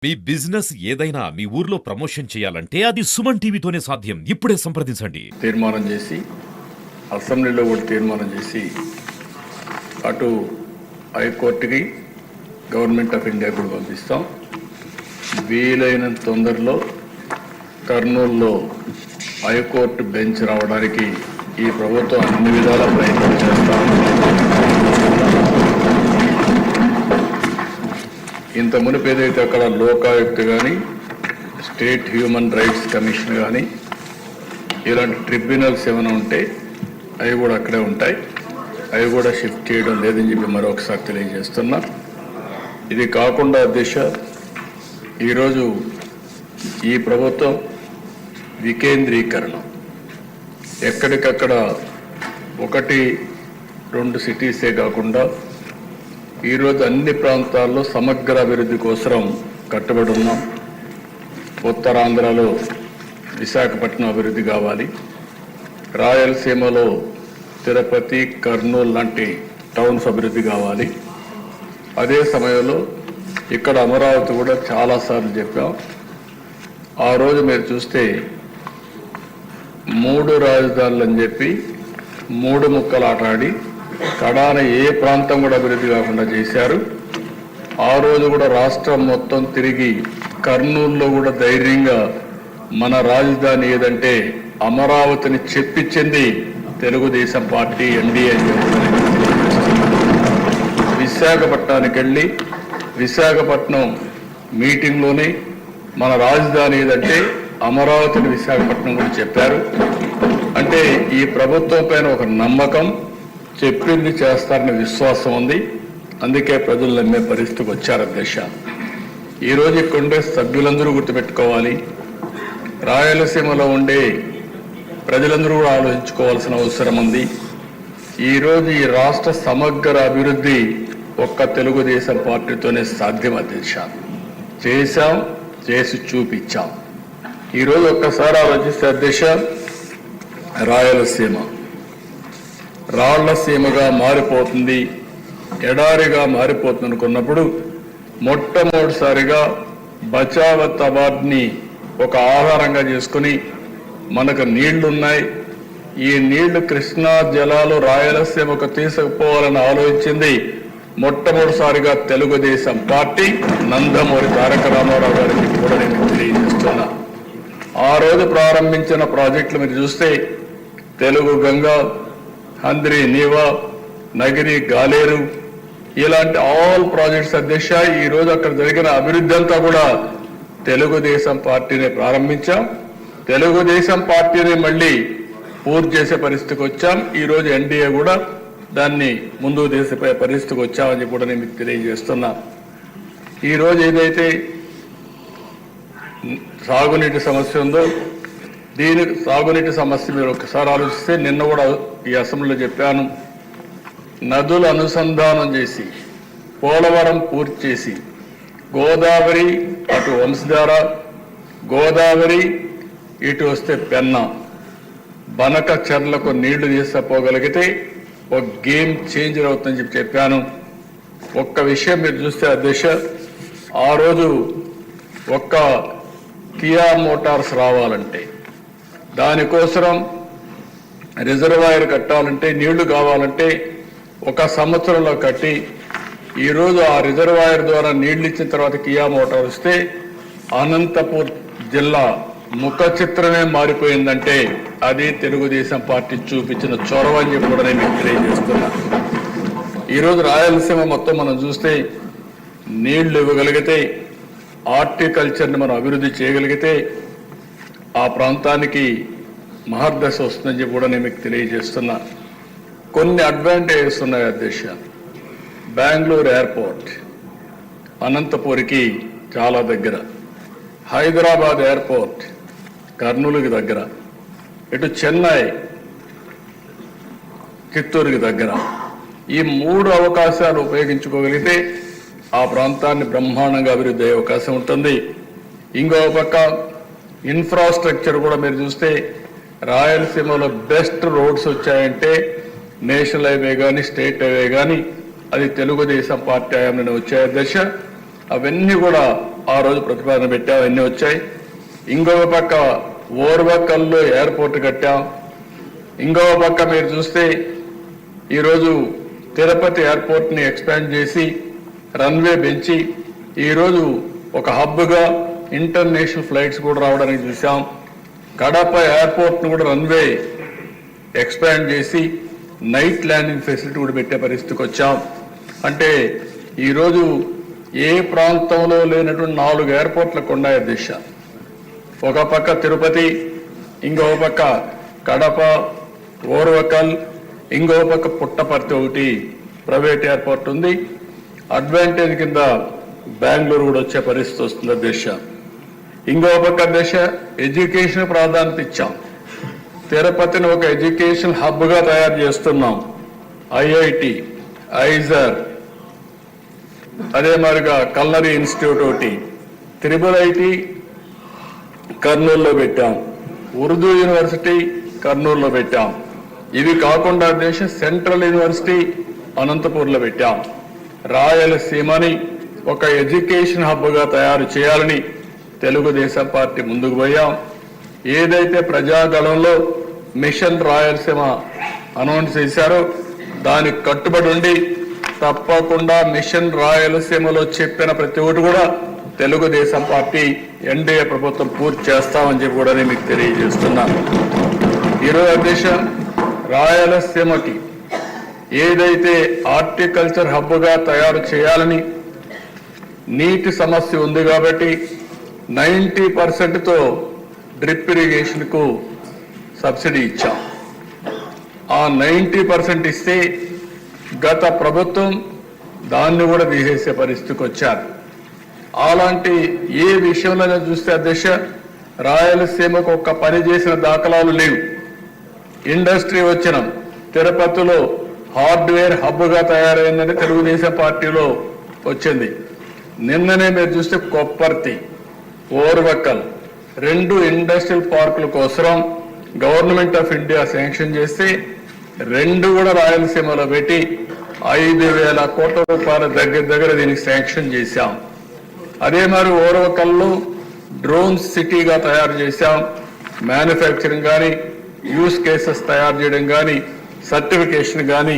మీ business ఏదైనా మీ ఊర్లో promotion చేయాలంటే అది సుమన్ టీవీతోనే సాధ్యం. ఇప్పుడే సంప్రదించండి. తీర్మానం చేసి అసెంబ్లీలో కూడా తీర్మానం చేసి అటు హైకోర్టుకి గవర్నమెంట్ ఆఫ్ ఇండియా కూడా పంపిస్తాం. వీలైనంత తొందరలో కర్నూలులో హైకోర్టు బెంచ్ రావడానికి ఈ ప్రభుత్వం అన్ని విధాల ప్రయత్నం చేస్తాం. ఇంత మునుపు ఏదైతే అక్కడ లోకాయుక్త కానీ స్టేట్ హ్యూమన్ రైట్స్ కమిషన్ కానీ ఇలాంటి ట్రిబ్యునల్స్ ఏమైనా ఉంటే అవి కూడా అక్కడే ఉంటాయి. అవి కూడా షిఫ్ట్ చేయడం లేదని చెప్పి మరొకసారి తెలియజేస్తున్నా. ఇది కాకుండా దిశ ఈరోజు ఈ ప్రభుత్వం వికేంద్రీకరణ ఎక్కడికక్కడ 1-2 సిటీసే కాకుండా ఈరోజు అన్ని ప్రాంతాల్లో సమగ్ర అభివృద్ధి కోసం కట్టుబడి ఉన్నాం. ఉత్తరాంధ్రలో విశాఖపట్నం అభివృద్ధి కావాలి, రాయలసీమలో తిరుపతి, కర్నూలు లాంటి టౌన్స్ అభివృద్ధి కావాలి. అదే సమయంలో ఇక్కడ అమరావతి కూడా చాలాసార్లు చెప్పాం. ఆ రోజు మీరు చూస్తే 3 రాజధానులు అని చెప్పి 3 ముక్కలు ఆటాడి కడాన ఏ ప్రాంతం కూడా అభివృద్ధి కాకుండా చేశారు. ఆ రోజు కూడా రాష్ట్రం మొత్తం తిరిగి కర్నూలులో కూడా ధైర్యంగా మన రాజధాని ఏదంటే అమరావతిని చెప్పించింది తెలుగుదేశం పార్టీ ఎన్డీఏ. విశాఖపట్నానికి వెళ్ళి విశాఖపట్నం మీటింగ్లోనే మన రాజధాని ఏదంటే అమరావతిని విశాఖపట్నం కూడా చెప్పారు. అంటే ఈ ప్రభుత్వం పైన ఒక నమ్మకం, చెప్పింది చేస్తారనే విశ్వాసం ఉంది. అందుకే ప్రజలు నమ్మే పరిస్థితికి వచ్చారు అధ్యక్ష. ఈరోజు ఇక్కడ ఉండే సభ్యులందరూ గుర్తుపెట్టుకోవాలి, రాయలసీమలో ఉండే ప్రజలందరూ కూడా ఆలోచించుకోవాల్సిన అవసరం ఉంది. ఈరోజు ఈ రాష్ట్ర సమగ్ర అభివృద్ధి ఒక్క తెలుగుదేశం పార్టీతోనే సాధ్యం అధ్యక్ష. చేశాం, చేసి చూపించాం. ఈరోజు ఒక్కసారి ఆలోచిస్తే అధ్యక్ష, రాయలసీమ రాళ్లసీమగా మారిపోతుంది, ఎడారిగా మారిపోతుంది అనుకున్నప్పుడు మొట్టమొదటిసారిగా బచావత్ అవార్డుని ఒక ఆధారంగా చేసుకుని మనకు నీళ్లున్నాయి, ఈ నీళ్లు కృష్ణా జలాలు రాయలసీమకు తీసుకుపోవాలని ఆలోచించింది మొట్టమొదటిసారిగా తెలుగుదేశం పార్టీ. నందమూరి తారక రామారావు గారికి కూడా నేను తెలియజేస్తున్నా. ఆ రోజు ప్రారంభించిన ప్రాజెక్టులు మీరు చూస్తే తెలుగు గంగా, హంద్రి నీవా, నగిరి గాలేరు ఇలాంటి ఆల్ ప్రాజెక్ట్స్ అధ్యక్ష ఈరోజు అక్కడ జరిగిన అభివృద్ధి అంతా కూడా తెలుగుదేశం పార్టీనే ప్రారంభించాం. తెలుగుదేశం పార్టీని మళ్ళీ పూర్తి చేసే పరిస్థితికి వచ్చాం. ఈరోజు ఎన్డీఏ కూడా దాన్ని ముందుకు తీసే పరిస్థితికి వచ్చామని కూడా నేను మీకు తెలియజేస్తున్నా. ఈరోజు ఏదైతే సాగునీటి సమస్య ఉందో దీని సాగునీటి సమస్య మీరు ఒకసారి ఆలోచిస్తే నిన్న కూడా ఈ అసెంబ్లీలో చెప్పాను. నదులు అనుసంధానం చేసి పోలవరం పూర్తి చేసి గోదావరి అటు వంశధార, గోదావరి ఇటు వస్తే పెన్నా, బనక చెర్లకు నీళ్లు తీసుకుపోగలిగితే ఒక గేమ్ చేంజర్ అవుతుందని చెప్పాను. ఒక్క విషయం మీరు చూస్తే అధ్యక్ష, ఆ రోజు ఒక్క కియా మోటార్స్ రావాలంటే దానికోసం రిజర్వాయర్ కట్టాలంటే నీళ్లు కావాలంటే 1 సంవత్సరంలో కట్టి ఈరోజు ఆ రిజర్వాయర్ ద్వారా నీళ్లు ఇచ్చిన తర్వాత కియా మోటార్ వస్తే అనంతపూర్ జిల్లా ముఖ చిత్రమే మారిపోయిందంటే అది తెలుగుదేశం పార్టీ చూపించిన చొరవ అని చెప్పి కూడా నేను తెలియజేస్తున్నా. ఈరోజు రాయలసీమ మొత్తం మనం చూస్తే నీళ్లు ఇవ్వగలిగితే, హార్టికల్చర్ని మనం అభివృద్ధి చేయగలిగితే ఆ ప్రాంతానికి మహర్దశ వస్తుందని చెప్పి కూడా నేను మీకు తెలియజేస్తున్నా. కొన్ని అడ్వాంటేజెస్ ఉన్నాయి అధ్యక్ష. బెంగళూరు ఎయిర్పోర్ట్ అనంతపూర్కి చాలా దగ్గర, హైదరాబాద్ ఎయిర్పోర్ట్ కర్నూలుకి దగ్గర, ఇటు చెన్నై చిత్తూరుకి దగ్గర. ఈ 3 అవకాశాలు ఉపయోగించుకోగలిగితే ఆ ప్రాంతాన్ని బ్రహ్మాండంగా అభివృద్ధి అయ్యే అవకాశం ఉంటుంది. ఇంకో పక్క ఇన్ఫ్రాస్ట్రక్చర్ కూడా మీరు చూస్తే రాయలసీమలో బెస్ట్ రోడ్స్ వచ్చాయంటే నేషనల్ హైవే కానీ స్టేట్ హైవే కానీ అది తెలుగుదేశం పార్టీ హయాంలోనే వచ్చాయి దశ. అవన్నీ కూడా ఆ రోజు ప్రతిపాదన పెట్టాం, అన్నీ వచ్చాయి. ఇంకొక పక్క ఓర్వకల్లో ఎయిర్పోర్ట్ కట్టాం. ఇంకొక పక్క మీరు చూస్తే ఈరోజు తిరుపతి ఎయిర్పోర్ట్ని ఎక్స్పాండ్ చేసి రన్వే పెంచి ఈరోజు ఒక హబ్గా ఇంటర్నేషనల్ ఫ్లైట్స్ కూడా రావడానికి చూసాం. కడప ఎయిర్పోర్ట్ను కూడా రన్వే ఎక్స్పాండ్ చేసి నైట్ ల్యాండింగ్ ఫెసిలిటీ కూడా పెట్టే పరిస్థితికి వచ్చాం. అంటే ఈరోజు ఏ ప్రాంతంలో లేనటువంటి 4 ఎయిర్పోర్ట్లకు ఉన్నాయి దిశ. ఒక పక్క తిరుపతి, ఇంకొక పక్క కడప, ఓర్వకల్, ఇంకొక పక్క పుట్టపర్తి ఒకటి ప్రైవేట్ ఎయిర్పోర్ట్ ఉంది. అడ్వాంటేజ్ కింద బెంగళూరు కూడా వచ్చే పరిస్థితి వస్తుంది దిశ. ఇంకొక పక్క దిశ ఎడ్యుకేషన్ ప్రాధాన్యత ఇచ్చాం. తిరుపతిని ఒక ఎడ్యుకేషన్ హబ్గా తయారు చేస్తున్నాం. ఐఐటి, ఐజర్, అదే మరిగా కల్నరీ ఇన్స్టిట్యూట్ ఒకటి, IIIT కర్నూలులో పెట్టాం, ఉర్దూ యూనివర్సిటీ కర్నూలులో పెట్టాం. ఇవి కాకుండా దేశ సెంట్రల్ యూనివర్సిటీ అనంతపూర్లో పెట్టాం. రాయలసీమని ఒక ఎడ్యుకేషన్ హబ్గా తయారు చేయాలని తెలుగుదేశం పార్టీ ముందుకు పోయాం. ఏదైతే ప్రజాగళంలో మిషన్ రాయలసీమ అనౌన్స్ చేశారో దానికి కట్టుబడి ఉండి తప్పకుండా మిషన్ రాయలసీమలో చెప్పిన ప్రతి ఒక్కటి కూడా తెలుగుదేశం పార్టీ ఎన్డీఏ ప్రభుత్వం పూర్తి చేస్తామని చెప్పి కూడా నేను మీకు తెలియజేస్తున్నాను. ఈరోజు అధ్యక్ష, రాయలసీమకి ఏదైతే హార్టికల్చర్ హబ్గా తయారు చేయాలని నీటి సమస్య ఉంది కాబట్టి 90%తో డ్రిప్ ఇరిగేషన్కు సబ్సిడీ ఇచ్చాం. ఆ 90% ఇస్తే గత ప్రభుత్వం దాన్ని కూడా తీసేసే పరిస్థితికి వచ్చారు. అలాంటి ఏ విషయంలో చూస్తే అధ్యక్ష, రాయలసీమకు ఒక్క పని చేసిన దాఖలాలు లేవు. ఇండస్ట్రీ వచ్చిన తిరుపతిలో హార్డ్వేర్ హబ్గా తయారైందని తెలుగుదేశం పార్టీలో వచ్చింది. నిన్ననే మీరు చూస్తే కొప్పర్తి, ఓర్వకల్ 2 ఇండస్ట్రియల్ పార్కుల కోసం గవర్నమెంట్ ఆఫ్ ఇండియా శాంక్షన్ చేస్తే 2 కూడా రాయలసీమలో పెట్టి 5,000 కోట్ల రూపాయల దగ్గర దీనికి శాంక్షన్ చేశాం. అదే మరి ఓర్వకల్లో డ్రోన్ సిటీగా తయారు చేశాం. మ్యానుఫ్యాక్చరింగ్ కానీ, యూస్ కేసెస్ తయారు చేయడం కానీ, సర్టిఫికేషన్ కానీ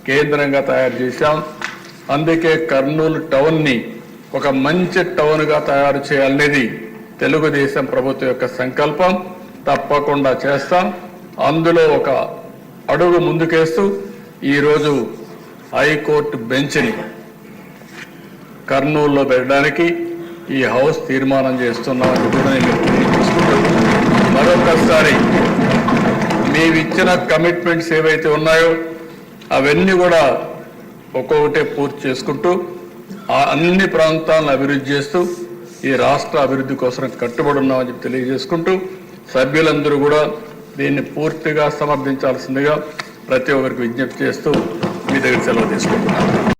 కేంద్రంగా తయారు చేశాం. అందుకే కర్నూలు టౌన్ని ఒక మంచి టౌన్గా తయారు చేయాలనేది తెలుగుదేశం ప్రభుత్వం యొక్క సంకల్పం. తప్పకుండా చేస్తాం. అందులో ఒక అడుగు ముందుకేస్తూ ఈరోజు హైకోర్టు బెంచ్ని కర్నూలులో పెట్టడానికి ఈ హౌస్ తీర్మానం చేస్తున్నామని కూడా నేను తెలియజేసుకుంటూ మరొకసారి మేమిచ్చిన కమిట్మెంట్స్ ఏవైతే ఉన్నాయో అవన్నీ కూడా ఒక్కొక్కటే పూర్తి చేసుకుంటూ ఆ అన్ని ప్రాంతాలను అభివృద్ధి చేస్తూ ఈ రాష్ట్ర అభివృద్ధి కోసం కట్టుబడి ఉన్నామని చెప్పి తెలియజేసుకుంటూ సభ్యులందరూ కూడా దీన్ని పూర్తిగా సమర్థించాల్సిందిగా ప్రతి ఒక్కరికి విజ్ఞప్తి చేస్తూ మీ దగ్గర సెలవు తీసుకుంటున్నాను.